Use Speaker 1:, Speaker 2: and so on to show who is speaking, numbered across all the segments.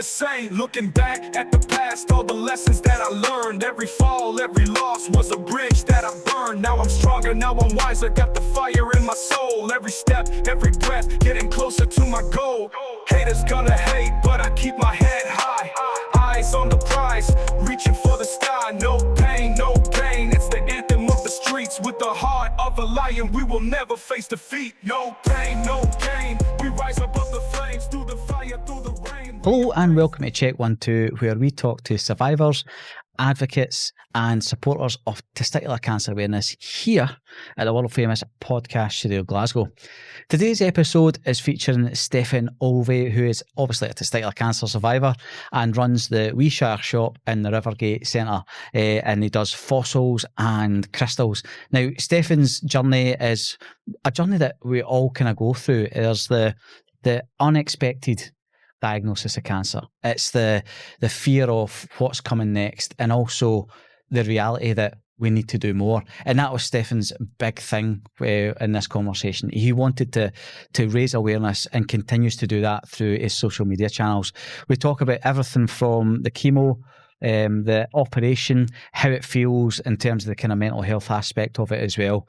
Speaker 1: same. Looking back at the past, all the lessons that I learned. Every fall, every loss was a bridge that I burned. Now I'm stronger, now I'm wiser, got the fire in my soul. Every step, every breath, getting closer to my goal. Haters gonna hate, but I keep my head high. Eyes on the prize, reaching for the sky. No pain, no gain. It's the anthem of the streets. With the heart of a lion, we will never face defeat. No pain, no gain. We rise above the flames, through the fire, through the rain.
Speaker 2: Hello and welcome to Check 1 2, where we talk to survivors, advocates and supporters of testicular cancer awareness here at the world famous podcast studio Glasgow. Today's episode is featuring Stefan Ogilvie, who is obviously a testicular cancer survivor and runs the Weeshire shop in the Rivergate Centre, and he does fossils and crystals. Now, Stefan's journey is a journey that we all kind of go through. There's the unexpected diagnosis of cancer. It's the fear of what's coming next, and also the reality that we need to do more. And that was Stefan's big thing in this conversation. He wanted to raise awareness and continues to do that through his social media channels. We talk about everything from the chemo, the operation, how it feels in terms of the kind of mental health aspect of it as well.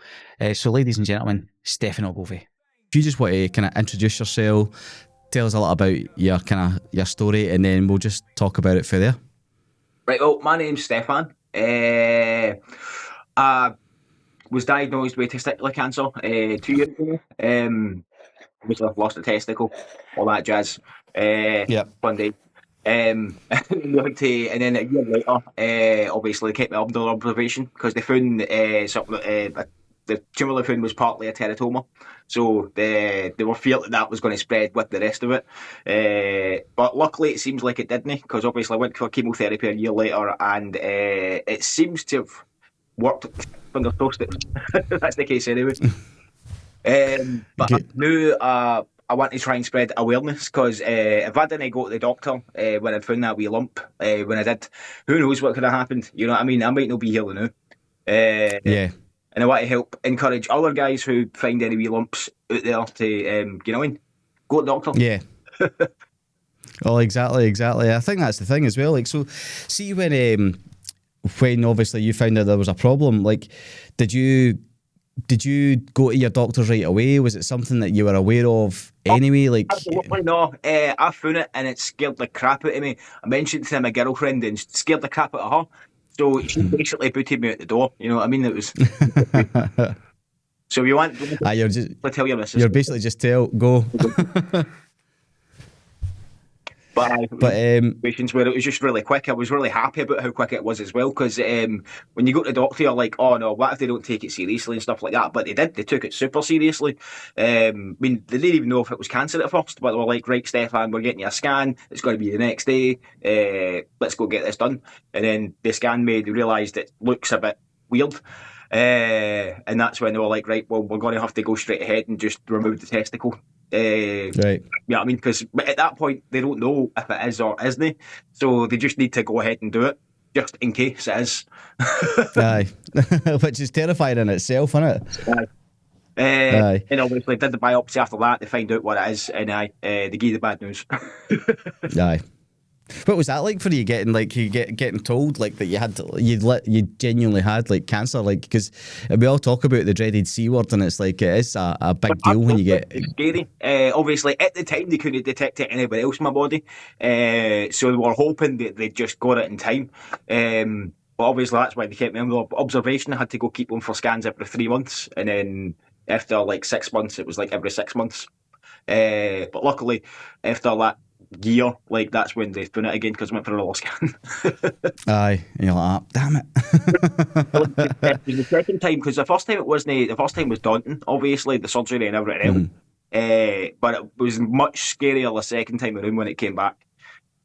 Speaker 2: So ladies and gentlemen, Stefan Ogilvie.
Speaker 3: If you just want to kind of introduce yourself, tell us a lot about your story, and then we'll just talk about it for there.
Speaker 4: Right, well, my name's Stefan. I was diagnosed with testicular cancer 2 years ago. I've lost a testicle, all that jazz. One day. And then a year later, obviously they kept me under observation because they found something. The tumour they found was partly a teratoma, so they were fearing that was going to spread with the rest of it. But luckily, it seems like it didn't, because obviously I went for chemotherapy a year later, and it seems to have worked. Fingers crossed that's the case anyway. But now I want to try and spread awareness, because if I didn't go to the doctor when I'd found that wee lump, when I did, who knows what could have happened? You know what I mean? I might not be here now.
Speaker 3: Yeah.
Speaker 4: And I want to help encourage other guys who find any wee lumps out there to, go to the doctor.
Speaker 3: Yeah. Well, exactly. I think that's the thing as well. Like, so, see when obviously you found out there was a problem, like, did you go to your doctor right away? Was it something that you were aware of anyway? Like,
Speaker 4: absolutely no. I found it and it scared the crap out of me. I mentioned it to my girlfriend and scared the crap out of her. So she basically booted me out the door. You know what I mean? It was. So you want?
Speaker 3: You're
Speaker 4: tell your missus.
Speaker 3: You're basically just go.
Speaker 4: But situations where it was just really quick. I was really happy about how quick it was as well, because when you go to the doctor, you're like, oh no, what if they don't take it seriously and stuff like that? But they did. They took it super seriously. I mean, they didn't even know if it was cancer at first, but they were like, right, Stefan, we're getting you a scan. It's going to be the next day. Let's go get this done. And then the scan they realised it looks a bit weird. And that's when they were like, right, well, we're going to have to go straight ahead and just remove the testicle.
Speaker 3: Right.
Speaker 4: Yeah, I mean, because at that point they don't know if it is or isn't, so they just need to go ahead and do it just in case it is.
Speaker 3: Aye. Which is terrifying in itself, isn't it?
Speaker 4: Aye. And obviously did the biopsy after that to find out what it is, and they gave the bad news.
Speaker 3: Aye. What was that like for you, getting told like that you genuinely had like cancer, like, because we all talk about the dreaded C word, and it's like it is a big deal when you get.
Speaker 4: It's scary. Obviously at the time they couldn't detect it anywhere else in my body, so they were hoping that they just got it in time. But obviously that's why they kept me under observation. I had to go keep them for scans every 3 months, and then after like 6 months it was like every 6 months. But luckily after that year, like, that's when they've done it again, because I went for another scan.
Speaker 3: Aye, and you're like, oh, damn it.
Speaker 4: It was the second time, because the first time was daunting, obviously, the surgery and everything else. But it was much scarier the second time around when it came back.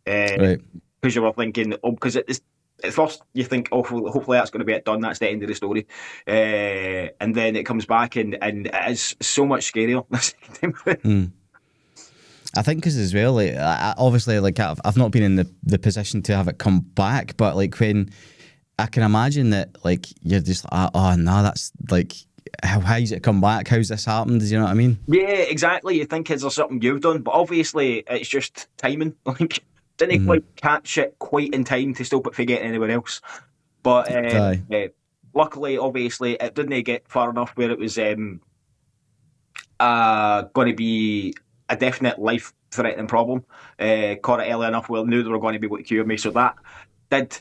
Speaker 3: Right.
Speaker 4: Because you were thinking, because at first you think, oh, hopefully that's going to be it done, that's the end of the story. And then it comes back and it is so much scarier the second time around.
Speaker 3: I think because as well, like, obviously, like, I've not been in the position to have it come back, but like, when I can imagine that, like, you're just like, oh no, that's like, how's it come back? How's this happened? Do you know what I mean?
Speaker 4: Yeah, exactly. You think, is there something you've done? But obviously, it's just timing. Like, didn't quite catch it quite in time to stop it from getting anywhere else. But luckily, obviously, it didn't get far enough where it was going to be a definite life-threatening problem. Caught it early enough where I knew they were going to be able to cure me, so that did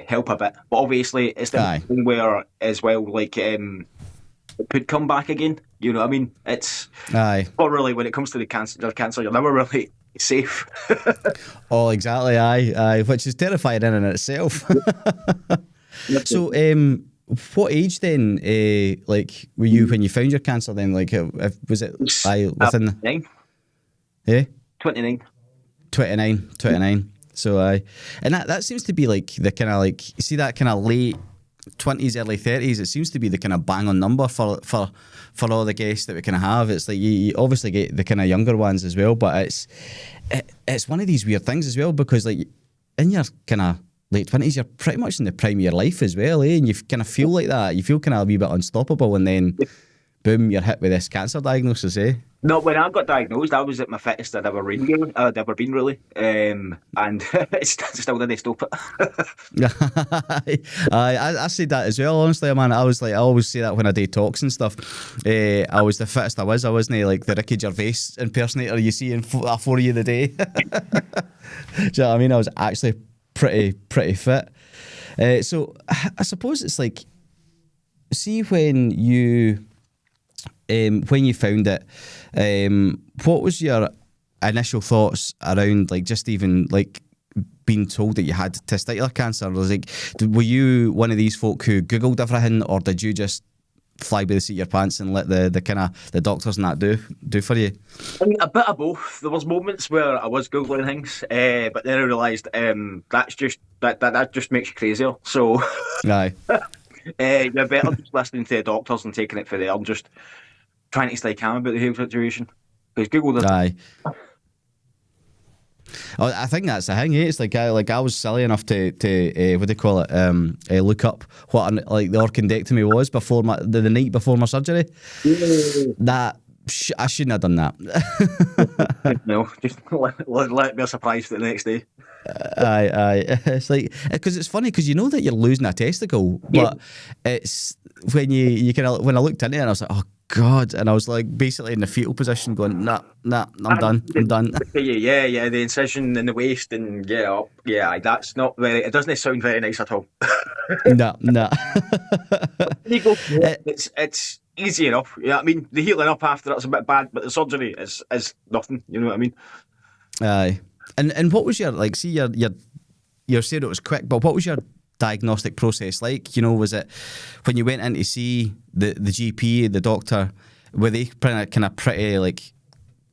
Speaker 4: help a bit. But obviously, it's the thing where, as well, like, it could come back again. You know what I mean? It's not really, when it comes to the cancer, you're never really safe.
Speaker 3: Oh, exactly. Aye, which is terrifying in and itself. So, what age then, like, were you when you found your cancer? Then, like, was it within?
Speaker 4: 29.
Speaker 3: Yeah.
Speaker 4: 29.
Speaker 3: 29. So, and that seems to be like the kind of, like, you see that kind of late 20s, early 30s. It seems to be the kind of bang on number for all the guests that we kind of have. It's like you obviously get the kind of younger ones as well, but it's one of these weird things as well, because like in your kind of late 20s, you're pretty much in the prime of your life as well, and you kind of feel like that. You feel kind of a wee bit unstoppable, and then boom, you're hit with this cancer diagnosis, eh?
Speaker 4: No, when I got diagnosed, I was at my fittest I'd ever been, really. And it still didn't stop it.
Speaker 3: I said that as well, honestly, man. I was like, I always say that when I do talks and stuff. I was the fittest I was. I wasn't like the Ricky Gervais impersonator you see in For You the Day. Do you know what I mean? I was actually pretty fit. So I suppose it's like, see when you found it, what was your initial thoughts around, like, just even like being told that you had testicular cancer? Was like, were you one of these folk who Googled everything, or did you just fly by the seat of your pants and let the kind of the doctors and that do for you?
Speaker 4: I mean, a bit of both. There was moments where I was Googling things, but then I realised that just makes you crazier. So
Speaker 3: Aye.
Speaker 4: you're better just listening to the doctors and taking it for them, just trying to stay calm about the whole situation. Because Google does.
Speaker 3: Aye. I think that's the thing. It's like I was silly enough to what do you call it? Look up what like the orchidectomy was before the night before my surgery. That I shouldn't have done that.
Speaker 4: No, just let me be surprised for the next day.
Speaker 3: Aye. It's like, because it's funny because you know that you're losing a testicle, but it's when you kind of, when I looked into it, and I was like, oh God, and I was like basically in the fetal position, going, nah, I'm done.
Speaker 4: Yeah, the incision in the waist, and that's not very. It doesn't sound very nice at all.
Speaker 3: No.
Speaker 4: It's easy enough. Yeah, I mean, the healing up after it's a bit bad, but the surgery is nothing. You know what I mean?
Speaker 3: Aye. And what was your, like, see, you're saying it was quick, but what was your diagnostic process like? You know, was it when you went in to see the GP, the doctor, were they kind of pretty like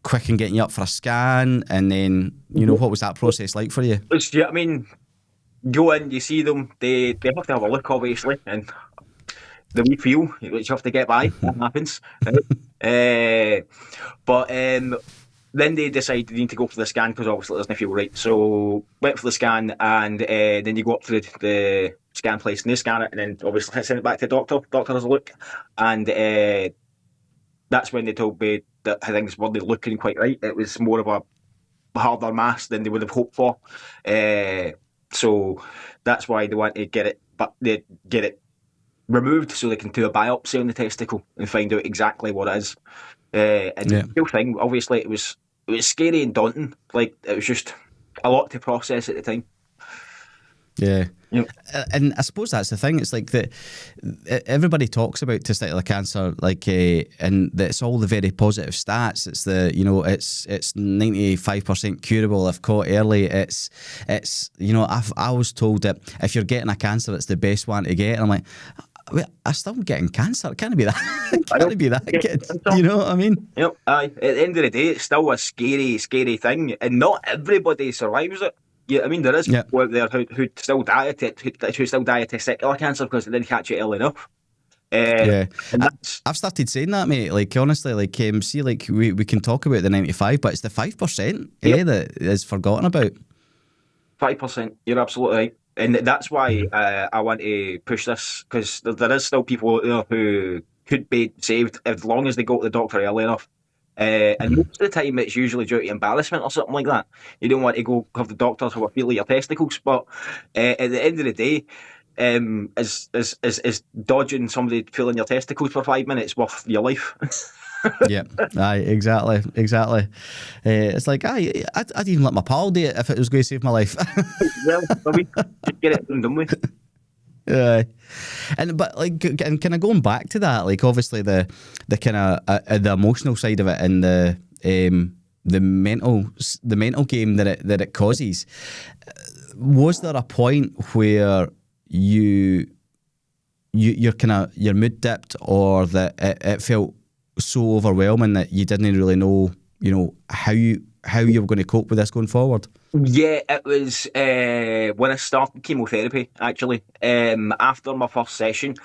Speaker 3: quick in getting you up for a scan? And then, you know, what was that process like for you?
Speaker 4: I mean, go in, you see them, they have to have a look, obviously, and the wee feel, which you have to get by. That happens. But then they decide they need to go for the scan because obviously it doesn't feel right. So went for the scan, and then you go up to the scan place and they scan it, and then obviously send it back to the doctor. Doctor has a look, and that's when they told me that things weren't looking quite right. It was more of a harder mass than they would have hoped for. So that's why they want to get it removed so they can do a biopsy on the testicle and find out exactly what it is. And the whole thing, obviously, it was scary and daunting. Like, it was just a lot to process at the time.
Speaker 3: Yeah.
Speaker 4: Yep.
Speaker 3: And I suppose that's the thing. It's like that everybody talks about testicular cancer, like, and it's all the very positive stats. It's the, you know, it's 95% curable if caught early. It's you know, I was told that if you're getting a cancer, it's the best one to get. And I'm like, I'm still getting cancer. It can't be that. It can't be that good. You know what I mean?
Speaker 4: Yep. Aye. At the end of the day, it's still a scary thing, and not everybody survives it. Yeah, I mean, there is people out there who still die of testicular cancer because they didn't catch it early enough.
Speaker 3: And I've started saying that, mate. Like, honestly, like, see, like, we can talk about the 95, but it's the 5%, that is forgotten about.
Speaker 4: 5%. You're absolutely right. And that's why I want to push this, because there is still people out there who could be saved as long as they go to the doctor early enough. And most of the time, it's usually due to embarrassment or something like that. You don't want to go have the doctors have a feel of your testicles. But at the end of the day, is dodging somebody feeling your testicles for 5 minutes worth your life?
Speaker 3: Yeah, aye, exactly. It's like, I'd even let my pal do it if it was going to save my life.
Speaker 4: Well, I mean, just get it done with.
Speaker 3: Yeah, but like, and kind of going back to that, like obviously the kind of the emotional side of it and the mental game that it causes. Was there a point where your mood dipped, or that it felt so overwhelming that you didn't really know, how you were going to cope with this going forward?
Speaker 4: Yeah, it was when I started chemotherapy, actually. After my first session,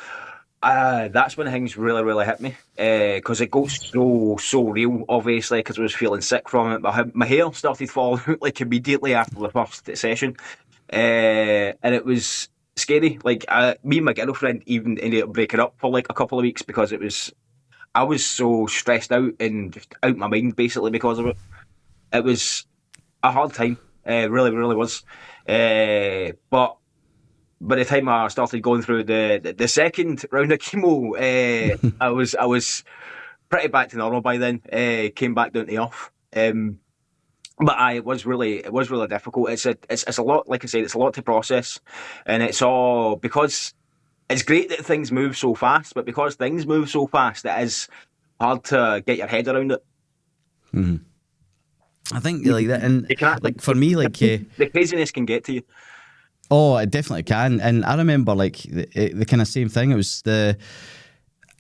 Speaker 4: that's when things really, really hit me. Because it got so real, obviously, because I was feeling sick from it. My hair started falling out like immediately after the first session. And it was scary. Like, me and my girlfriend even ended up breaking up for like a couple of weeks because I was so stressed out and just out my mind, basically, because of it. It was a hard time. Really, really was. But by the time I started going through the second round of chemo, I was pretty back to normal by then. Came back down to earth. But it was really difficult. It's a lot, like I said, it's a lot to process, and it's all because it's great that things move so fast, but because things move so fast, it is hard to get your head around it.
Speaker 3: Mm-hmm. I think like that, and like for me, like
Speaker 4: the craziness can get to you.
Speaker 3: Oh, it definitely can. And I remember like the kind of same thing. It was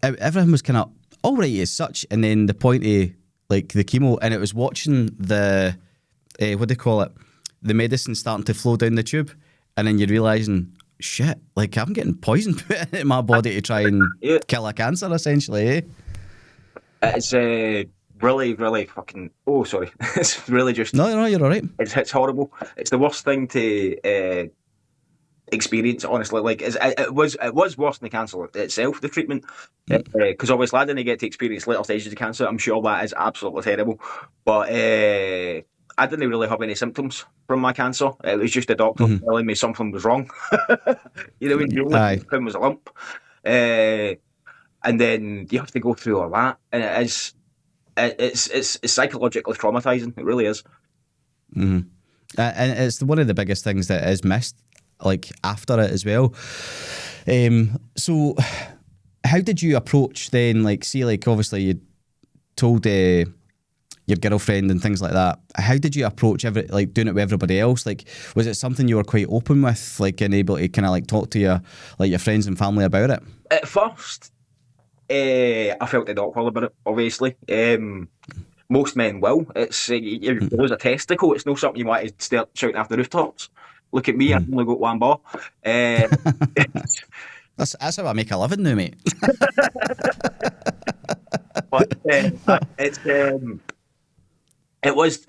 Speaker 3: everything was kind of all right as such, and then the point of like the chemo, and it was watching the what do you call it, the medicine starting to flow down the tube, and then you're realising, shit, like I'm getting poison put in my body to try and kill a cancer, essentially.
Speaker 4: It's really, really fucking. Oh, sorry. It's really just.
Speaker 3: No, you're all right.
Speaker 4: It's horrible. It's the worst thing to experience, honestly. Like it was worse than the cancer itself, the treatment, because obviously I didn't get to experience later stages of cancer. I'm sure that is absolutely terrible, but I didn't really have any symptoms from my cancer. It was just the doctor telling me something was wrong. When the only thing was a lump, and then you have to go through all that, and it's psychologically traumatizing. It really is.
Speaker 3: Mm-hmm. And it's one of the biggest things that is missed, like after it as well. So how did you approach then, like, see, like obviously you told your girlfriend and things like that, how did you approach like doing it with everybody else? Like, was it something you were quite open with, like, and able to kind of like talk to your friends and family about it?
Speaker 4: At first, I felt dead awkward about it, obviously. Most men will. It's you lose a testicle. It's not something you want to start shouting after the rooftops. Look at me, I've only got one ball.
Speaker 3: That's how I make a living now, mate.
Speaker 4: But it was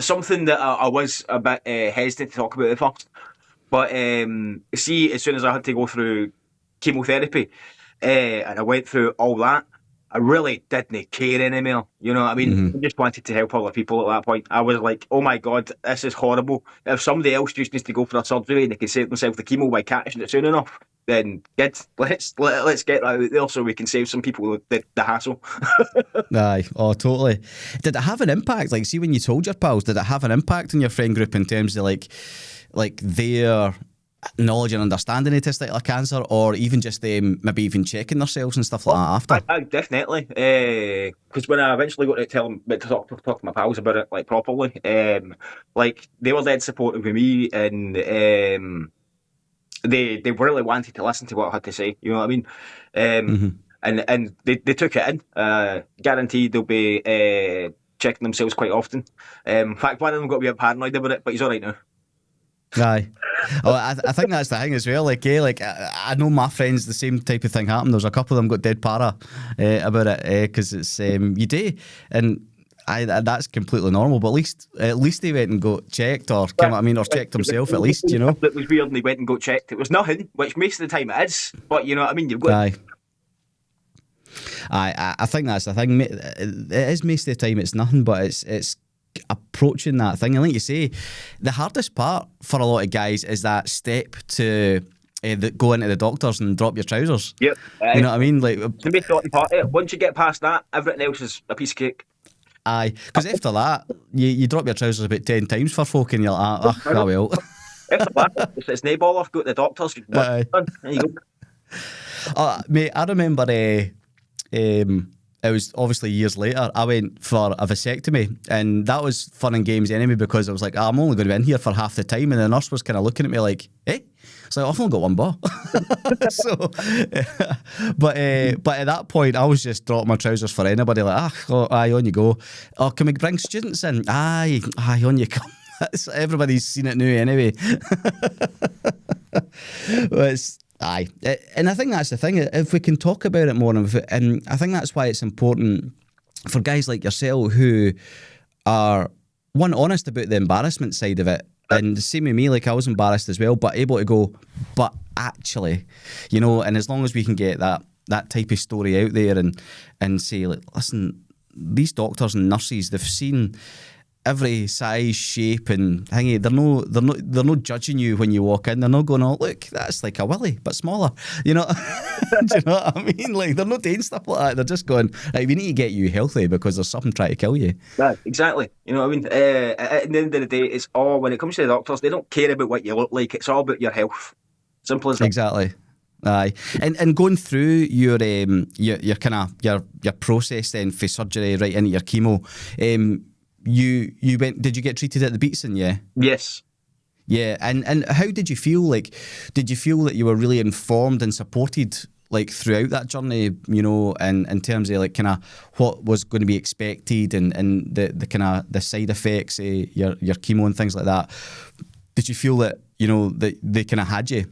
Speaker 4: something that I was a bit hesitant to talk about at first. But see, as soon as I had to go through chemotherapy, and I went through all that, I really didn't care anymore. You know what I mean? I just wanted to help other people at that point. I was like, oh my God, this is horrible. If somebody else just needs to go for a surgery and they can save themselves the chemo by catching it soon enough, then good. Let's get that out there so we can save some people the hassle.
Speaker 3: Aye, oh totally. Did it have an impact? Like, see, when you told your pals, did it have an impact on your friend group in terms of like their knowledge and understanding of testicular cancer, or even just them maybe even checking themselves and stuff like that after?
Speaker 4: Definitely. Because when I eventually got to tell them, to talk to my pals about it, like, properly, like, they were dead supportive of me, and they really wanted to listen to what I had to say. You know what I mean? And they took it in. Guaranteed they'll be checking themselves quite often. In fact, one of them got a bit paranoid about it, but he's all right now.
Speaker 3: Aye. Oh, I think that's the thing as well. Like, I know my friends, the same type of thing happened. There's a couple of them got dead para about it because it's you do, and that's completely normal. But at least they went and got checked, or or checked himself at least. You know,
Speaker 4: it was weird, and they went and got checked. It was nothing, which most of the time it is. But you know what I mean. You've got.
Speaker 3: Aye. I think that's the thing. It is most of the time it's nothing, but it's approaching that thing. And like you say, the hardest part for a lot of guys is that step to go into the doctors and drop your trousers.
Speaker 4: Yep.
Speaker 3: You know what I mean? Like,
Speaker 4: to make the part, once you get past that, everything else is a piece of cake.
Speaker 3: aye, because after that, you drop your trousers about 10 times for folk, and you're like, ah, well.
Speaker 4: After that, it's no ball off. Go to the doctors. There you go.
Speaker 3: Mate, I remember it was obviously years later, I went for a vasectomy, and that was fun and games anyway, because I was like, I'm only going to be in here for half the time, and the nurse was kind of looking at me like, eh? It's like, I've only got one bar. So, but at that point, I was just dropping my trousers for anybody, like, aye, on you go. Oh, can we bring students in? Aye, on you come. Everybody's seen it now anyway. Well, aye, and I think that's the thing. If we can talk about it more, and I think that's why it's important for guys like yourself who are, one, honest about the embarrassment side of it, and same with me, like I was embarrassed as well, but able to go, but actually, you know, and as long as we can get that type of story out there and say, like, listen, these doctors and nurses, they've seen every size, shape, and thingy. They're not judging you when you walk in. They're not going, oh, look, that's like a willy, but smaller. You know, do you know what I mean? Like, they're not doing stuff like that. They're just going, hey, we need to get you healthy because there's something trying to kill you.
Speaker 4: Yeah, exactly. You know what I mean? At the end of the day, it's all, when it comes to the doctors, they don't care about what you look like. It's all about your health. Simple as that.
Speaker 3: Exactly. Aye, and going through your kind of your process then for surgery right into your chemo. You went. Did you get treated at the Beatson? Yeah.
Speaker 4: Yes.
Speaker 3: Yeah, and how did you feel? Like, did you feel that you were really informed and supported, like, throughout that journey? You know, and in terms of, like, kind of what was going to be expected and the kind of the side effects of your chemo and things like that. Did you feel that, you know, that they kind of had you?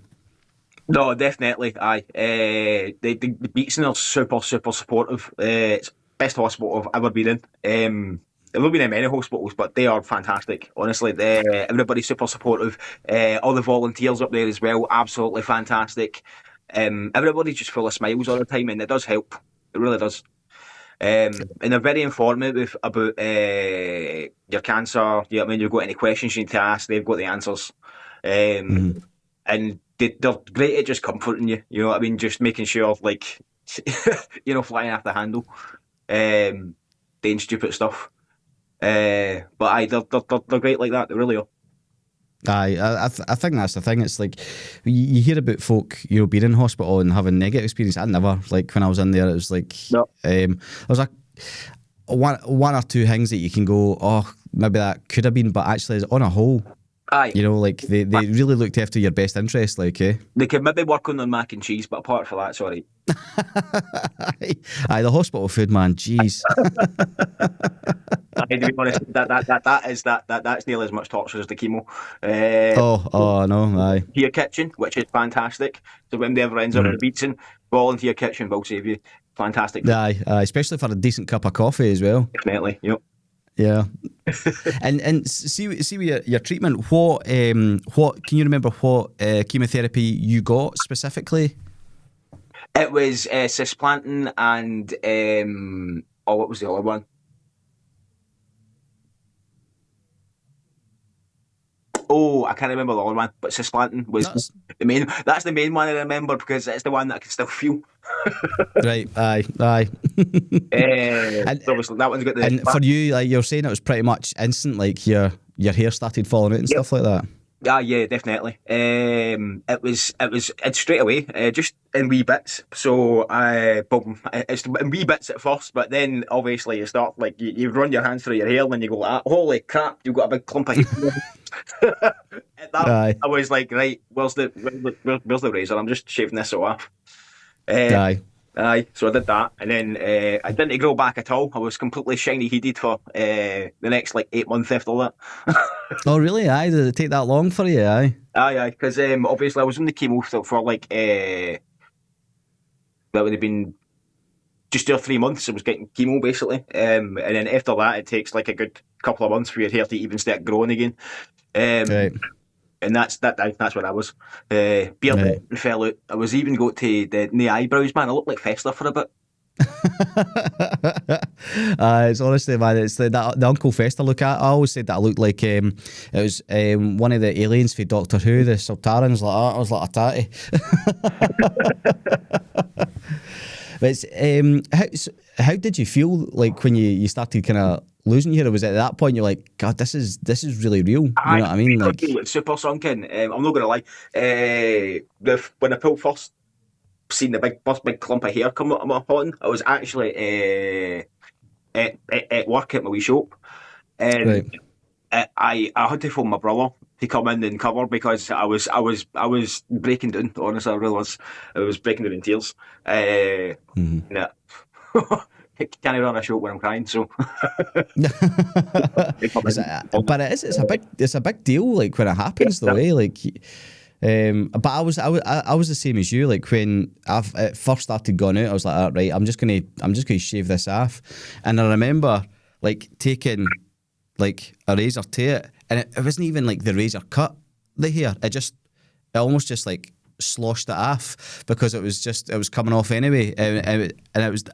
Speaker 4: No, definitely. Aye. The Beatson are super supportive. It's the best hospital I've ever been in. I've not been in many hospitals, but they are fantastic. Honestly, everybody's super supportive. All the volunteers up there as well, absolutely fantastic. Everybody's just full of smiles all the time, and it does help. It really does. And they're very informative about your cancer. You know what I mean? You've got any questions you need to ask, they've got the answers. And they're great at just comforting you. You know what I mean? Just making sure, like, you know, flying off the handle, doing stupid stuff. But aye, they're great like that. They really are.
Speaker 3: Aye, I think that's the thing. It's like you hear about folk, you know, being in hospital and having negative experience. I never, like, when I was in there, it was like,
Speaker 4: no.
Speaker 3: There was one or two things that you can go, oh, maybe that could have been, but actually, on a whole,
Speaker 4: aye,
Speaker 3: you know, like they really looked after your best interest, like, eh?
Speaker 4: They could maybe work on the mac and cheese, but apart from that, sorry.
Speaker 3: Aye, the hospital food, man, jeez.
Speaker 4: To be honest, that's nearly as much torture as the chemo.
Speaker 3: Oh no, aye.
Speaker 4: Volunteer kitchen, which is fantastic. So when they ever ends up in a Beatson, volunteer kitchen will save you. Fantastic.
Speaker 3: Aye, especially for a decent cup of coffee as well.
Speaker 4: Definitely, yep.
Speaker 3: Yeah. and see with your treatment, what can you remember what chemotherapy you got specifically?
Speaker 4: It was cisplantin and what was the other one? Oh, I can't remember the other one, but cisplantin was the main. That's the main one I remember because it's the one that I can still feel.
Speaker 3: Right, aye.
Speaker 4: And obviously that one's got the.
Speaker 3: And for you, like you're saying, it was pretty much instant. Like your hair started falling out and stuff like that.
Speaker 4: Yeah, definitely. It was straight away, just in wee bits. So it's in wee bits at first, but then obviously you start, like, you run your hands through your hair and you go, holy crap, you've got a big clump of hair. I was like, right, where's the razor? I'm just shaving this off. Aye, so I did that, and then I didn't grow back at all. I was completely shiny headed for the next, like, 8 months after that.
Speaker 3: Oh really? Aye, did it take that long for you?
Speaker 4: Aye, because obviously I was in the chemo for like that would have been just 2 or 3 months. I was getting chemo basically, and then after that it takes like a good couple of months for your hair to even start growing again.
Speaker 3: Right.
Speaker 4: And that's what I was. Beard fell out. I was even got to the eyebrows, man. I looked like Fester for a bit.
Speaker 3: It's honestly, man, it's the Uncle Fester look at. I always said that I looked like it was one of the aliens for Doctor Who, the Sultarans, like that. I was like a tatty. But how did you feel like when you started kind of losing here? Or was it at that point you're like, God, this is really real? You know what I mean? Like
Speaker 4: super sunken. I'm not gonna lie. When I first seen the big clump of hair come up on, I was actually at work at my wee shop, and
Speaker 3: right.
Speaker 4: I had to phone my brother to come in and cover because I was breaking down. Honestly, I really was. I was breaking down in tears. Yeah. Can't run a shop when I'm crying, so.
Speaker 3: But it's a big deal, like when it happens though, eh? Like, but I was the same as you. Like when it first started going out, I was like, all right, I'm just gonna shave this off, and I remember like taking like a razor to it, and it wasn't even like the razor cut the hair. It almost just like sloshed it off because it was coming off anyway, and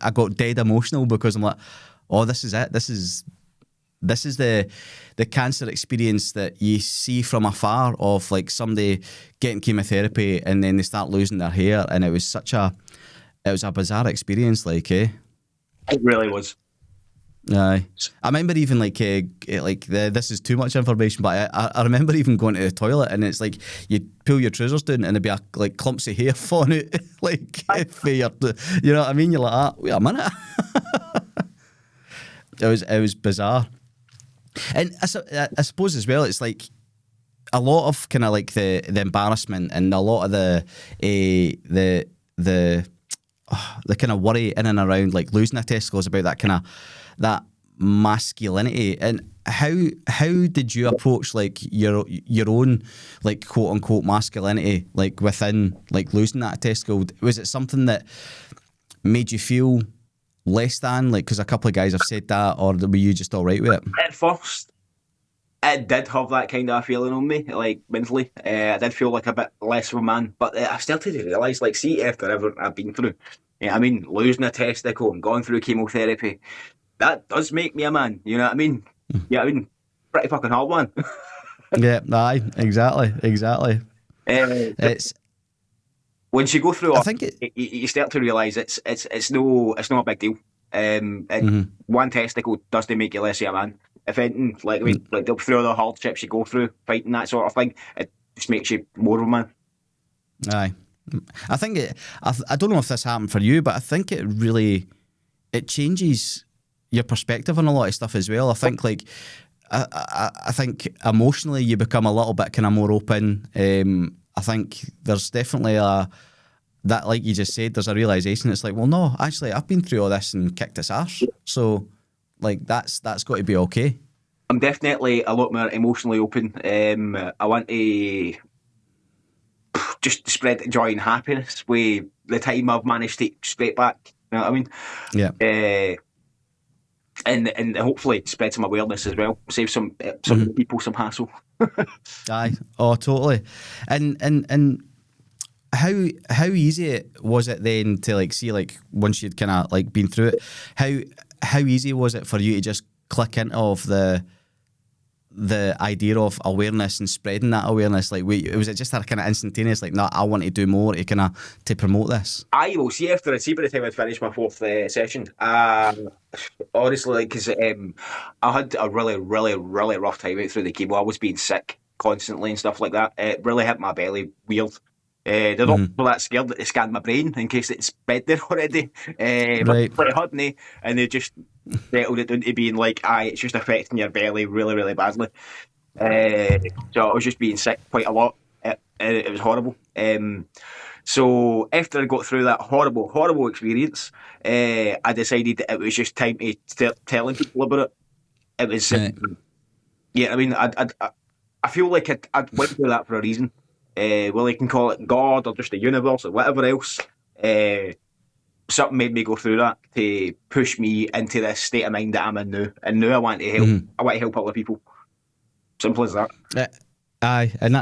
Speaker 3: I got dead emotional because I'm like, oh, this is it. This is the cancer experience that you see from afar of like somebody getting chemotherapy and then they start losing their hair, and it was a bizarre experience, like, eh?
Speaker 4: It really was.
Speaker 3: Aye, I remember even this is too much information, but I remember even going to the toilet and it's like you pull your trousers down and there'd be like clumps of hair falling out, like for your, you know what I mean? You're like, wait a minute. It was bizarre, and I suppose as well, it's like a lot of kind of like the embarrassment and a lot of the kind of worry in and around like losing a testicle is about that masculinity. And how did you approach like your own like quote unquote masculinity like within like losing that testicle? Was it something that made you feel less than, like, because a couple of guys have said that, or were you just all right with it?
Speaker 4: At first, it did have that kind of feeling on me, like mentally. I did feel like a bit less of a man, but I started to realise, like, see, after everything I've been through, I mean, losing a testicle and going through chemotherapy, that does make me a man. You know what I mean? Yeah, I mean, pretty fucking hard one.
Speaker 3: Yeah, aye, exactly. It's
Speaker 4: once you go through,
Speaker 3: I think
Speaker 4: you start to realise it's no a big deal. And one testicle doesn't make you less of a man. If anything, like I mean, like through all the hardships you go through, fighting that sort of thing, it just makes you more of a man.
Speaker 3: Aye, I think I don't know if this happened for you, but I think it changes your perspective on a lot of stuff as well. I think like I think emotionally you become a little bit kind of more open. I think there's definitely that, like you just said, there's a realisation. It's like, well, no, actually, I've been through all this and kicked its arse. So, like, that's got to be okay.
Speaker 4: I'm definitely a lot more emotionally open. I want to just spread joy and happiness with the time I've managed to take straight back. You know what I mean?
Speaker 3: Yeah.
Speaker 4: And hopefully spread some awareness as well. Save some people some hassle.
Speaker 3: Aye. Oh, totally. And how easy was it then to like see, like, once you'd kind of like been through it, how easy was it for you to just click into the idea of awareness and spreading that awareness? Like, was it just that kind of instantaneous, like, no, I want to do more to promote this?
Speaker 4: I will see by the time I'd finished my fourth session. Honestly, like, because I had a really, really, really rough time out through the chemo. I was being sick constantly and stuff like that. It really hit my belly weird. The doctors were that scared that they scanned my brain in case it's spread there already.
Speaker 3: Right.
Speaker 4: But it hadn't, and they just settled it down to being like, it's just affecting your belly really, really badly. So I was just being sick quite a lot. It was horrible. So after I got through that horrible, horrible experience, I decided that it was just time to start telling people about it. It was, I mean, I feel like I'd went through that for a reason. Well, you can call it God or just the universe or whatever else. Something made me go through that to push me into this state of mind that I'm in now. And now I want to help. I want to help other people. Simple as that.
Speaker 3: Aye, and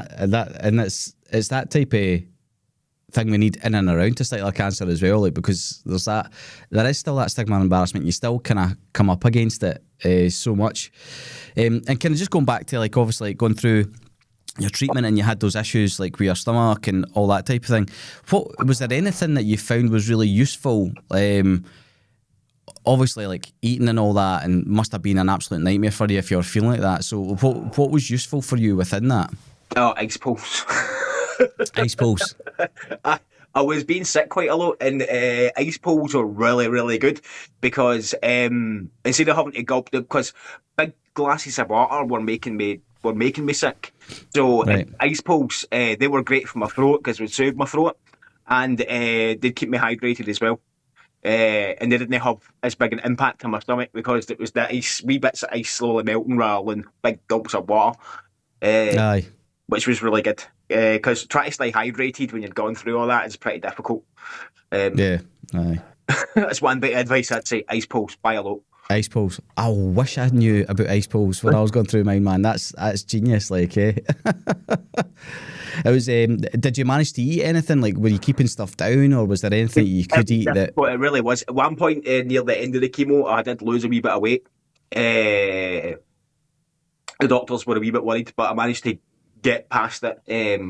Speaker 3: it's that type of thing we need in and around testicular cancer as well, like, because there is still that stigma and embarrassment. You still kind of come up against it so much. And kind of just going back to, like, obviously going through your treatment and you had those issues like with your stomach and all that type of thing. What was there anything that you found was really useful? Obviously, like, eating and all that, and must have been an absolute nightmare for you if you're feeling like that. So what was useful for you within that?
Speaker 4: Oh, ice pulse.
Speaker 3: Ice pulse.
Speaker 4: I was being sick quite a lot, and ice pulls are really, really good because instead of having to gulp them, because big glasses of water were making me sick. So
Speaker 3: Right.
Speaker 4: ice pulls, they were great for my throat because it would soothe my throat, and they'd keep me hydrated as well. And they didn't have as big an impact on my stomach because it was the ice, wee bits of ice slowly melting rather than big gulps of water.
Speaker 3: Aye.
Speaker 4: Which was really good. Because trying to stay hydrated when you're going through all that is pretty difficult.
Speaker 3: Yeah. Aye.
Speaker 4: That's one bit of advice I'd say. Ice pulse, buy a lot.
Speaker 3: Ice pulse. I wish I knew about ice pulse when I was going through mine, man. That's genius, like, eh? It was. Did you manage to eat anything? Like, were you keeping stuff down, or was there anything you could eat that?
Speaker 4: But it really was. At one point near the end of the chemo, I did lose a wee bit of weight. The doctors were a wee bit worried, but I managed to get past it. It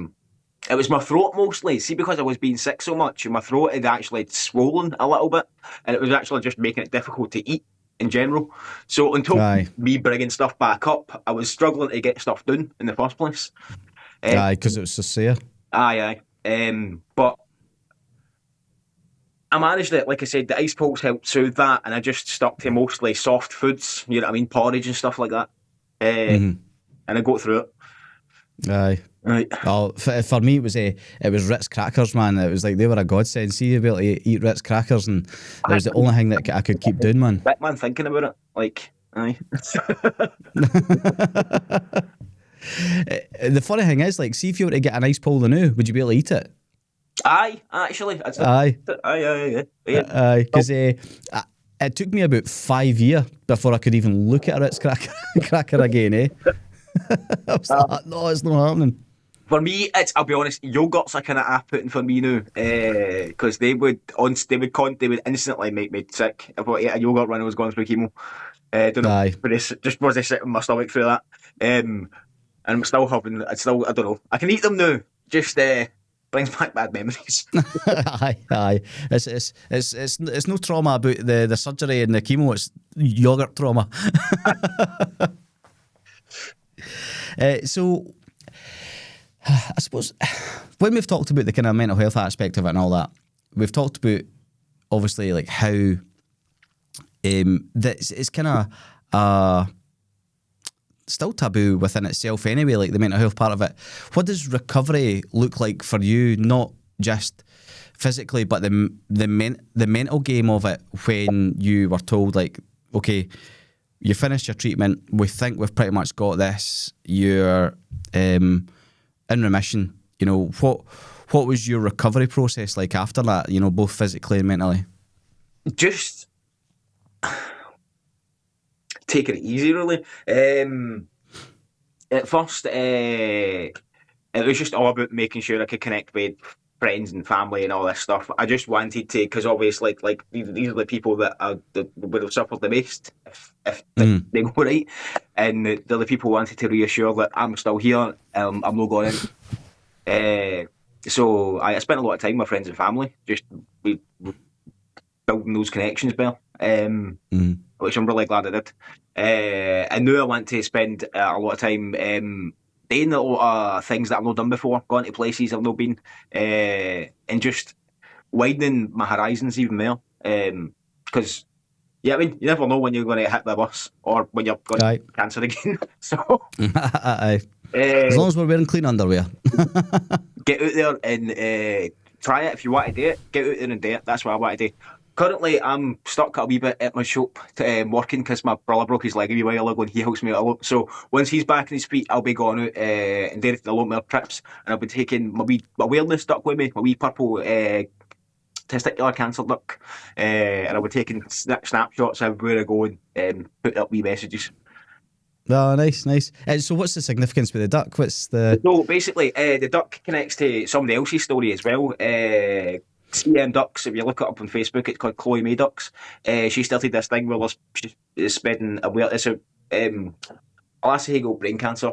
Speaker 4: was my throat mostly. See, because I was being sick so much, my throat had actually swollen a little bit, and it was actually just making it difficult to eat in general. So until me bringing stuff back up, I was struggling to get stuff done in the first place.
Speaker 3: Aye, because it was so sore.
Speaker 4: Aye. But I managed it. Like I said, the ice pulse helped soothe that, and I just stuck to mostly soft foods. You know what I mean, porridge and stuff like that. And I got through it.
Speaker 3: Aye.
Speaker 4: Right.
Speaker 3: Oh, for me, it was Ritz crackers, man. It was like they were a godsend. See, you be able to eat Ritz crackers, and that was the only thing that I could keep doing, man.
Speaker 4: Bit man thinking about it, like, aye.
Speaker 3: The funny thing is, like, see if you were to get an ice pole now, would you be able to eat it?
Speaker 4: Aye, actually.
Speaker 3: Aye.
Speaker 4: Aye.
Speaker 3: Aye, because it took me about 5 years before I could even look at a Ritz cracker again, eh? I was like, no, it's not happening.
Speaker 4: For me, I'll be honest, yogurt's a kind of off-putting for me now, because they would instantly make me sick if I ate a yogurt when I was going through chemo. Don't know,
Speaker 3: Aye.
Speaker 4: but it's just was I sitting in my stomach through that. And I'm still I don't know. I can eat them now. Just brings back bad memories.
Speaker 3: Aye. It's no trauma about the surgery and the chemo. It's yogurt trauma. So, I suppose when we've talked about the kind of mental health aspect of it and all that, we've talked about obviously like how that it's kind of still taboo within itself anyway, like the mental health part of it. What does recovery look like for you? Not just physically, but the mental game of it. When you were told, like, okay, you finished your treatment, we think we've pretty much got this, you're in remission, you know, what was your recovery process like after that, you know, both physically and mentally?
Speaker 4: Just taking it easy, really. At first, it was just all about making sure I could connect with friends and family and all this stuff. I just wanted to, because obviously, like these are the people that would have suffered the most if they go right, and they're the people who wanted to reassure that I'm still here, I'm not going in. So I spent a lot of time with friends and family, just building those connections better, which I'm really glad I did. And now I want to spend a lot of time doing a lot of things that I've not done before, going to places I've not been, and just widening my horizons even more. Because, yeah, I mean, you never know when you're going to hit the bus or when you're going to get cancer again. So,
Speaker 3: Aye. As long as we're wearing clean underwear.
Speaker 4: Get out there and try it if you want to do it. Get out there and do it. That's what I want to do. Currently, I'm stuck a wee bit at my shop working because my brother broke his leg a wee while ago and he helps me out a lot. So once he's back on his feet, I'll be going out and doing a lot more trips, and I'll be taking my awareness duck with me, my wee purple testicular cancer duck, and I'll be taking snapshots everywhere I go and put up wee messages.
Speaker 3: Oh, nice. So what's the significance with the duck? What's the...
Speaker 4: So basically, the duck connects to somebody else's story as well. CM Ducks, if you look it up on Facebook, it's called Chloe May Ducks. She started this thing where she's spreading awareness. It's a lassie who got brain cancer,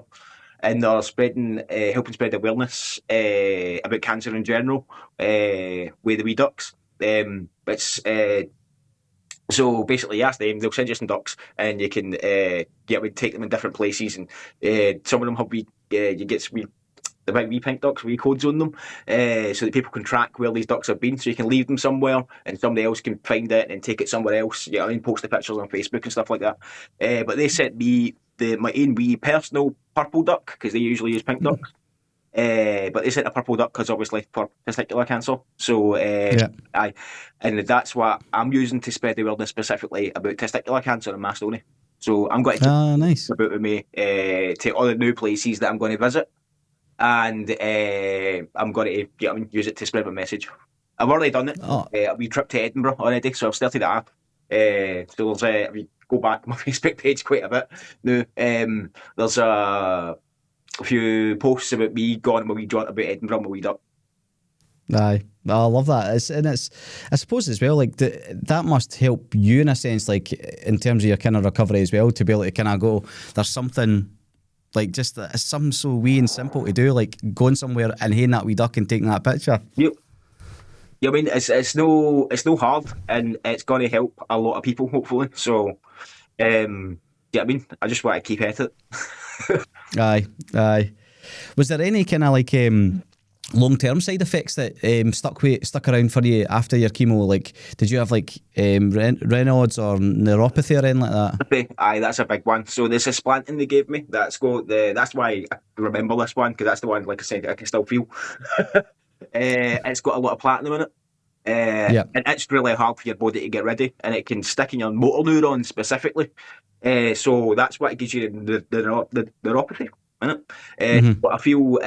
Speaker 4: and they're spreading, helping spread awareness about cancer in general with the wee ducks. So basically, you ask them, they'll send you some ducks, and you can take them in different places, and some of them have the big wee pink ducks, wee codes on them, so that people can track where these ducks have been. So you can leave them somewhere, and somebody else can find it and take it somewhere else. You know, and post the pictures on Facebook and stuff like that. But they sent me my own wee personal purple duck, because they usually use pink ducks. But they sent a purple duck because obviously for testicular cancer. So and that's what I'm using to spread the awareness specifically about testicular cancer in my story. So I'm going to take
Speaker 3: nice.
Speaker 4: about with me to all the new places that I'm going to visit, and I'm going to use it to spread my message. I've already done it. A wee trip to Edinburgh already, so I've started that. So there's if you go back to my Facebook page quite a bit now, there's a few posts about me going on my wee jaunt about Edinburgh, my wee duck.
Speaker 3: Aye, I love that. It's I suppose as well, like that must help you in a sense, like in terms of your kind of recovery as well, to be able to kind of go, there's something like just something so wee and simple to do, like going somewhere and hearing that wee duck and taking that picture.
Speaker 4: Yep. Yeah, I mean, it's no hard, and it's going to help a lot of people, hopefully. So, I mean, I just want to keep at it.
Speaker 3: Aye. Was there any kind of like long-term side effects that stuck around for you after your chemo? Like, did you have like Raynaud's or neuropathy or anything like that?
Speaker 4: Aye, that's a big one. So there's a splanting they gave me. That's why I remember this one, because that's the one, like I said, I can still feel. It's got a lot of platinum in it. And it's really hard for your body to get rid of, and it can stick in your motor neurons specifically. So that's what gives you the neuropathy, isn't it? But I feel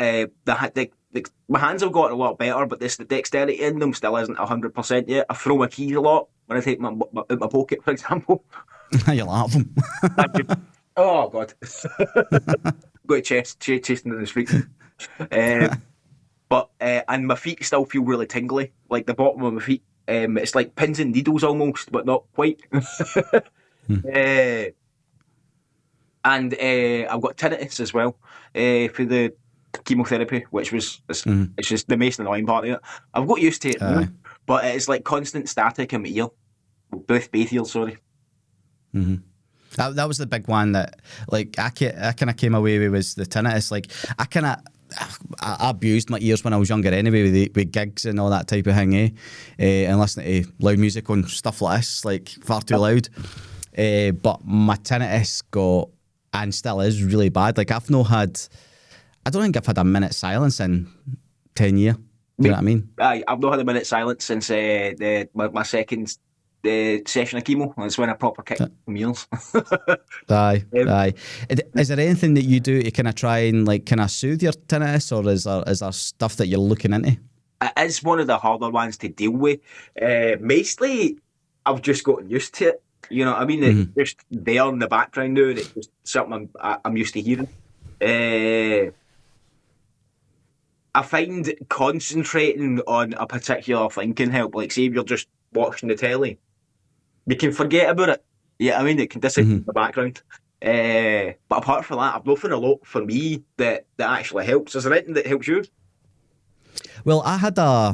Speaker 4: my hands have gotten a lot better, but the dexterity in them still isn't 100% yet. I throw my keys a lot when I take my out my pocket, for example.
Speaker 3: You laugh them.
Speaker 4: Oh God! Got chasing in the street. But and my feet still feel really tingly, like the bottom of my feet. It's like pins and needles almost, but not quite. And I've got tinnitus as well for the chemotherapy, which was it's just the most annoying part of it. I've got used to it now, but it's like constant static in my ear, both ears. Sorry.
Speaker 3: That was the big one that like I kind of came away with, was the tinnitus. Like I abused my ears when I was younger anyway, with gigs and all that type of thing, and listening to loud music on stuff like this, like far too loud. But my tinnitus got, and still is, really bad. Like I don't think I've had a minute's silence in 10 years. Do you know what I mean?
Speaker 4: I've not had a minute's silence since my second session of chemo. That's when I proper kicked meals.
Speaker 3: Aye. Is there anything that you do to kind of try and like kind of soothe your tinnitus, or is there stuff that you're looking into?
Speaker 4: It is one of the harder ones to deal with. Mostly, I've just gotten used to it. You know what I mean? It's just there in the background now, and it's just something I'm used to hearing. I find concentrating on a particular thing can help. Like, say if you're just watching the telly, you can forget about it. Yeah, I mean, it can disappear in the background. But apart from that, I've nothing a lot for me that actually helps. Is there anything that helps you?
Speaker 3: Well, I had I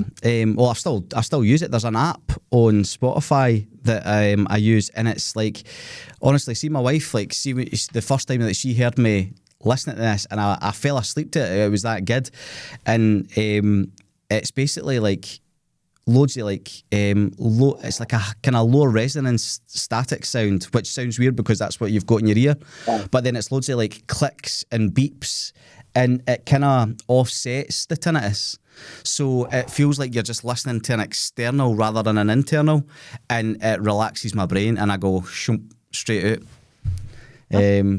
Speaker 3: still use it. There's an app on Spotify that I use, and it's like, honestly, see my wife, like, see the first time that she heard me listening to this, and I fell asleep to it. It was that good, and it's basically like loads of like it's like a kind of low resonance static sound, which sounds weird because that's what you've got in your ear, but then it's loads of like clicks and beeps, and it kind of offsets the tinnitus. So it feels like you're just listening to an external rather than an internal, and it relaxes my brain, and I go straight out.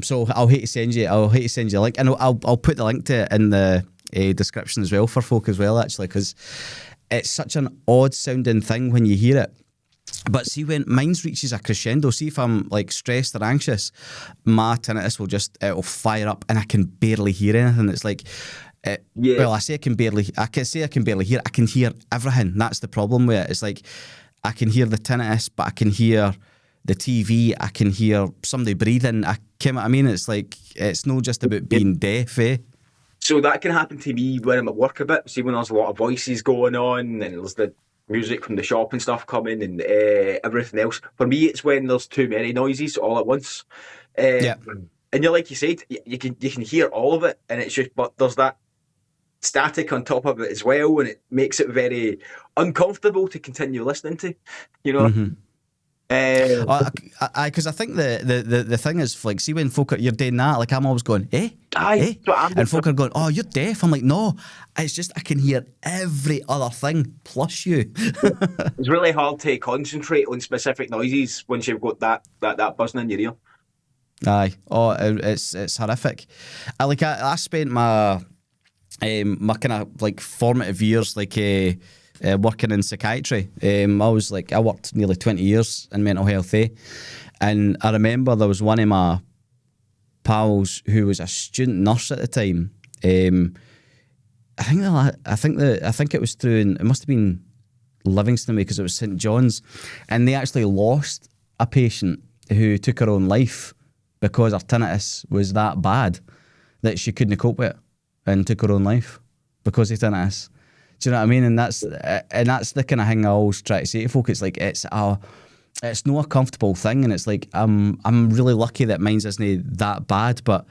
Speaker 3: So I'll hate to send you a link, and I'll put the link to it in the description as well for folk as well, actually, because it's such an odd sounding thing when you hear it. But see, when mine reaches a crescendo, see if I'm like stressed or anxious, my tinnitus it'll fire up and I can barely hear anything. It's like, well, I can barely hear. I can hear everything. That's the problem with it. It's like I can hear the tinnitus, but I can hear the TV. I can hear somebody breathing. I mean, it's like it's not just about being deaf, eh?
Speaker 4: So that can happen to me when I'm at work a bit. See, when there's a lot of voices going on and there's the music from the shop and stuff coming and everything else. For me, it's when there's too many noises all at once. And like you said, you can hear all of it, and it's just, but there's that static on top of it as well, and it makes it very uncomfortable to continue listening to, you know.
Speaker 3: Mm-hmm. Because I think the thing is, like, see when folk you're doing that, like I'm always going, and folk are going, oh, you're deaf. I'm like, no, it's just I can hear every other thing plus you.
Speaker 4: It's really hard to concentrate on specific noises once you've got that buzzing in your ear.
Speaker 3: Aye, it's horrific. I spent my kind of like formative years like working in psychiatry. I worked nearly 20 years in mental health, and I remember there was one of my pals who was a student nurse at the time. I think it was through, it must have been Livingston because it was St John's, and they actually lost a patient who took her own life because her tinnitus was that bad that she couldn't cope with it and took her own life because of tinnitus. Do you know what I mean? And that's the kind of thing I always try to say to folk. It's like it's not a comfortable thing, and it's like I'm really lucky that mine's isn't that bad, but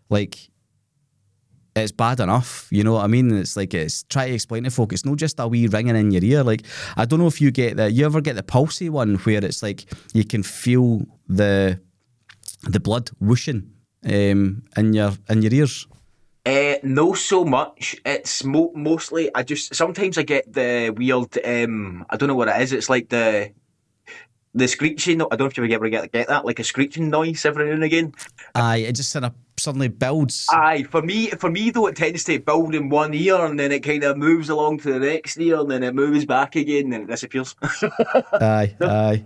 Speaker 3: like it's bad enough. You know what I mean? It's like it's try to explain to folk. It's not just a wee ringing in your ear. Like I don't know if you ever get the pulsy one where it's like you can feel the blood whooshing in your ears.
Speaker 4: No, so much. It's mostly sometimes I get the weird. I don't know what it is. It's like the screeching. I don't know if you ever get that, like a screeching noise every now and again.
Speaker 3: Aye, it just suddenly builds.
Speaker 4: Aye, for me though, it tends to build in one ear and then it kind of moves along to the next ear and then it moves back again and it disappears.
Speaker 3: Aye.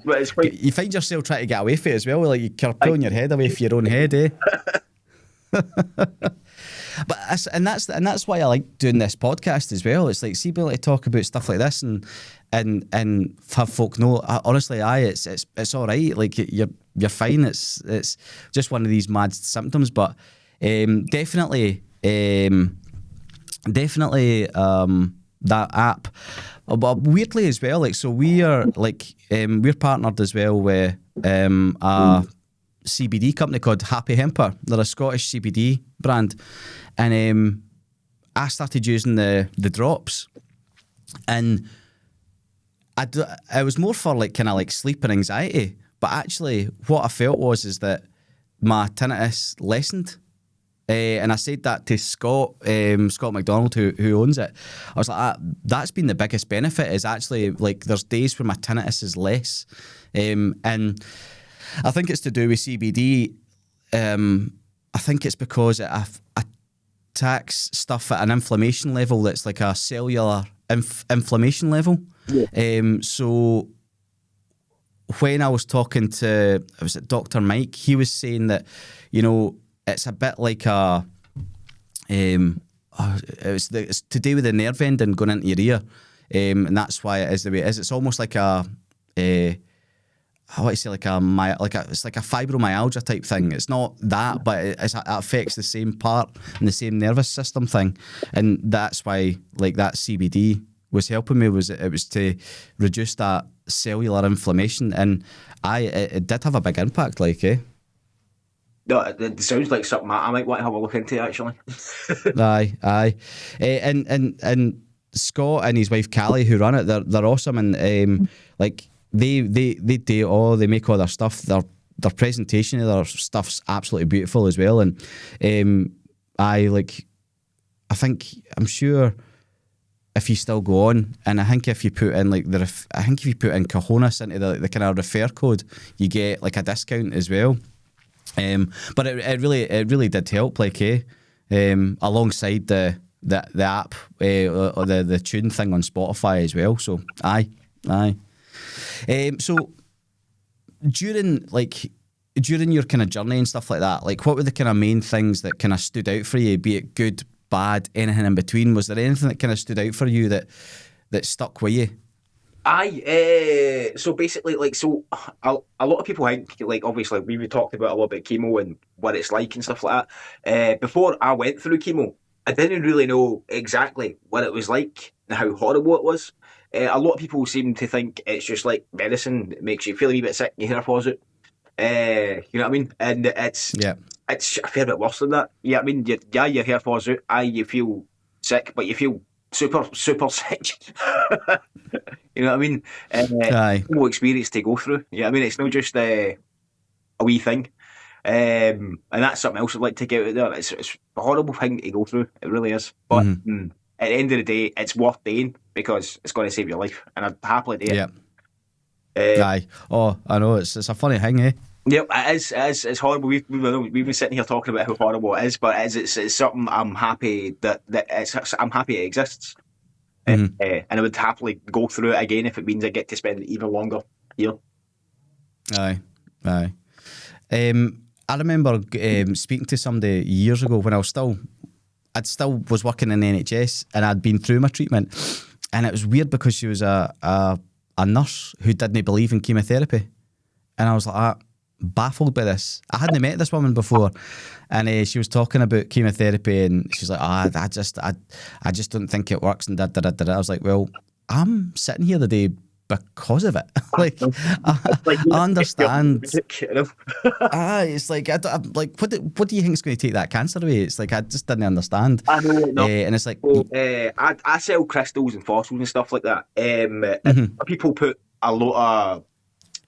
Speaker 4: But it's quite...
Speaker 3: You find yourself trying to get away from it as well. Like you're pulling your head away from your own head, eh? But that's why I like doing this podcast as well. It's like see being able to talk about stuff like this and have folk know. Honestly, it's all right. Like you're fine. It's just one of these mad symptoms. But definitely that app. But weirdly as well, like so we're partnered as well with a CBD company called Happy Hemper. They're a Scottish CBD brand, and I started using the drops, and it was more for like kind of like sleep and anxiety. But actually, what I felt is that my tinnitus lessened. And I said that to Scott McDonald, who owns it. I was like, that's been the biggest benefit. Is actually like there's days where my tinnitus is less, and I think it's to do with CBD. I think it's because it attacks stuff at an inflammation level that's like a cellular inflammation level. Yeah. So when I was talking to, was it Dr. Mike, he was saying that, you know, it's a bit like it's to do with the nerve ending going into your ear, and that's why it is the way it is. It's almost like it's like a fibromyalgia type thing. It's not that, but it affects the same part and the same nervous system thing, and that's why like that CBD was helping me. It was to reduce that cellular inflammation, and it did have a big impact. Like,
Speaker 4: No, it sounds like something I might want to have a look into actually.
Speaker 3: Aye, and Scott and his wife Callie, who run it, they're awesome, and like. They make all their stuff. Their presentation of their stuff's absolutely beautiful as well. And I'm sure if you still go on, and I think if you put in Cahonas into the kind of refer code, you get like a discount as well. But it really did help, like alongside the app or the tune thing on Spotify as well. So aye. So during your kind of journey and stuff like that, like what were the kind of main things that kind of stood out for you, be it good, bad, anything in between? Was there anything that kind of stood out for you that stuck with you?
Speaker 4: Aye, so basically, like, a lot of people think, like, obviously, we talked about a lot about chemo and what it's like and stuff like that. Before I went through chemo, I didn't really know exactly what it was like and how horrible it was. A lot of people seem to think it's just like medicine, it makes you feel a wee bit sick, you hear a pause it. You know what I mean? And it's a fair bit worse than that. Yeah, I mean, your hair falls out, you feel sick, but you feel super, super sick. You know what I mean?
Speaker 3: Aye.
Speaker 4: Whole experience to go through. Yeah, I mean, it's not just a wee thing. And that's something else I'd like to get out of there. It's a horrible thing to go through. It really is. But at the end of the day, it's worth doing because it's going to save your life. And I'd happily do it.
Speaker 3: Yeah. Aye. Oh, I know. It's a funny thing, eh?
Speaker 4: Yep, it is. It's horrible. We've been sitting here talking about how horrible it is, but it's something I'm happy I'm happy it exists. And I would happily go through it again if it means I get to spend even longer here.
Speaker 3: Aye. I remember speaking to somebody years ago when I still was working in the NHS and I'd been through my treatment, and it was weird because she was a nurse who didn't believe in chemotherapy, and I was like, baffled by this. I hadn't met this woman before, and she was talking about chemotherapy, and she's like, I just don't think it works, and da. I was like, well, I'm sitting here today because of it. Like, I understand. It's like, I'm like, what do you think is going to take that cancer away? It's like, I just didn't understand.
Speaker 4: I know, no.
Speaker 3: And it's like,
Speaker 4: I sell crystals and fossils and stuff like that. People put a lot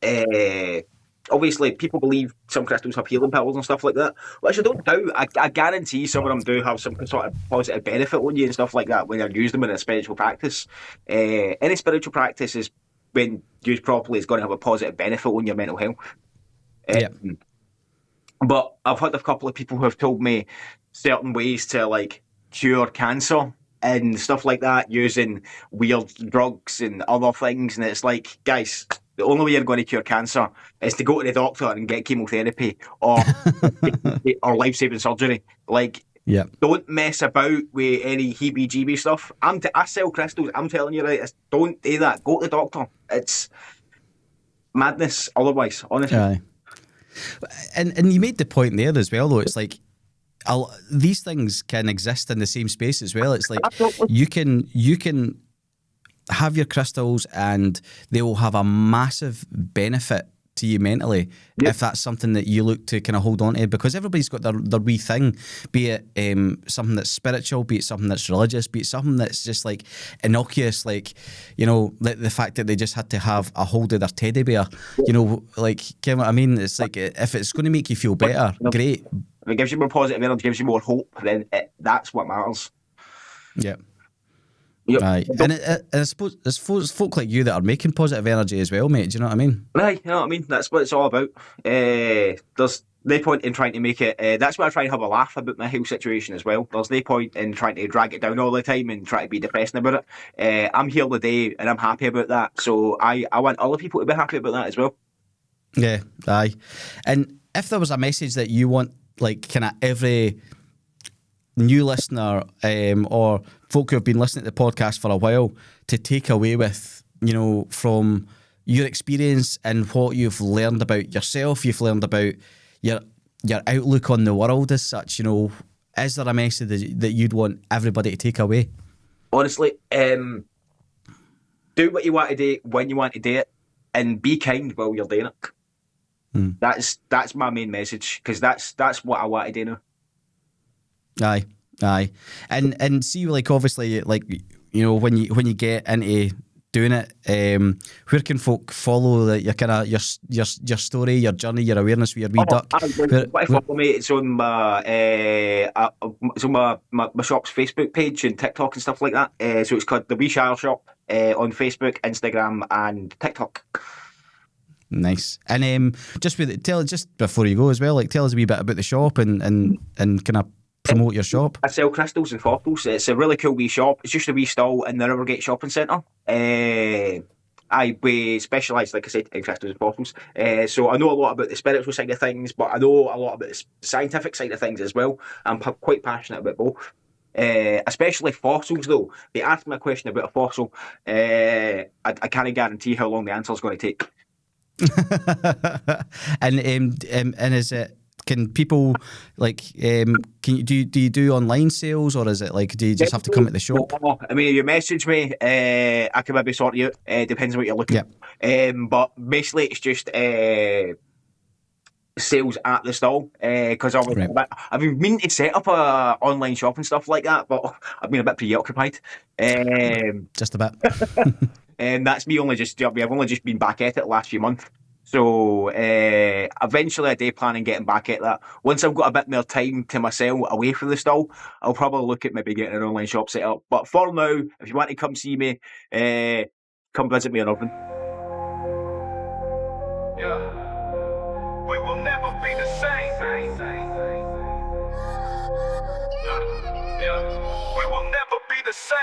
Speaker 4: of obviously, people believe some crystals have healing powers and stuff like that, which I don't doubt. I guarantee some of them do have some sort of positive benefit on you and stuff like that when you use them in a spiritual practice. Any spiritual practice is, when used properly, is going to have a positive benefit on your mental health. But I've had a couple of people who have told me certain ways to like cure cancer and stuff like that using weird drugs and other things, and it's like, guys, the only way you're going to cure cancer is to go to the doctor and get chemotherapy or life-saving surgery. Like, don't mess about with any heebie-jeebie stuff. I sell crystals. I'm telling you, right, don't do that. Go to the doctor. It's madness otherwise, honestly.
Speaker 3: Aye. And you made the point there as well, though. It's like, these things can exist in the same space as well. It's like, you can have your crystals and they will have a massive benefit to you mentally if that's something that you look to kind of hold on to, because everybody's got their wee thing, be it something that's spiritual, be it something that's religious, be it something that's just like innocuous, like, you know, the fact that they just had to have a hold of their teddy bear, you know, like, you know what I mean? It's like, if it's going to make you feel better, great.
Speaker 4: If it gives you more positive energy, gives you more hope, then that's what matters.
Speaker 3: Yeah. Yep. Right. And I suppose there's folk like you that are making positive energy as well, mate. Do you know what I mean?
Speaker 4: Right, you know what I mean? That's what it's all about. There's no point in trying to make it... that's why I try and have a laugh about my health situation as well. There's no point in trying to drag it down all the time and try to be depressing about it. I'm here today and I'm happy about that. So I want other people to be happy about that as well.
Speaker 3: Yeah, aye. And if there was a message that you want, like, kind of every new listener or folk who have been listening to the podcast for a while to take away with, you know, from your experience and what you've learned about yourself, you've learned about your outlook on the world as such, you know, is there a message that you'd want everybody to take away?
Speaker 4: Honestly, do what you want to do when you want to do it, and be kind while you're doing it. That's my main message, because that's what I want to do now.
Speaker 3: Aye. And see, like, obviously, like, you know, when you get into doing it, where can folk follow your kind of your story, your journey, your awareness with your wee duck?
Speaker 4: Follow me. It's on my my shop's Facebook page and TikTok and stuff like that. So it's called the Wee Shire Shop on Facebook, Instagram, and TikTok.
Speaker 3: Nice. And just before you go as well, like, tell us a wee bit about the shop and kind of promote your shop.
Speaker 4: I sell crystals and fossils. It's a really cool wee shop. It's just a wee stall in the Rivergate Shopping Centre. we specialise, like I said, in crystals and fossils. So I know a lot about the spiritual side of things, but I know a lot about the scientific side of things as well. I'm quite passionate about both. Especially fossils, though. They ask me a question about a fossil, I can't guarantee how long the answer is going to take.
Speaker 3: And is it? Can people like? Can you do online sales, or is it like? Do you just have to come at the shop?
Speaker 4: I mean, if you message me, I can maybe sort you out. Depends on what you're looking at. But basically, it's just sales at the stall, because I've been meaning to set up a online shop and stuff like that, but I've been a bit preoccupied.
Speaker 3: Just a bit.
Speaker 4: And that's me only just. I've only just been back at it the last few months. So eventually I do plan on getting back at that. Once I've got a bit more time to myself away from the stall, I'll probably look at maybe getting an online shop set up. But for now, if you want to come see me, come visit me in Irvine.
Speaker 1: Yeah. We will never be the same. Yeah. We will never be the same.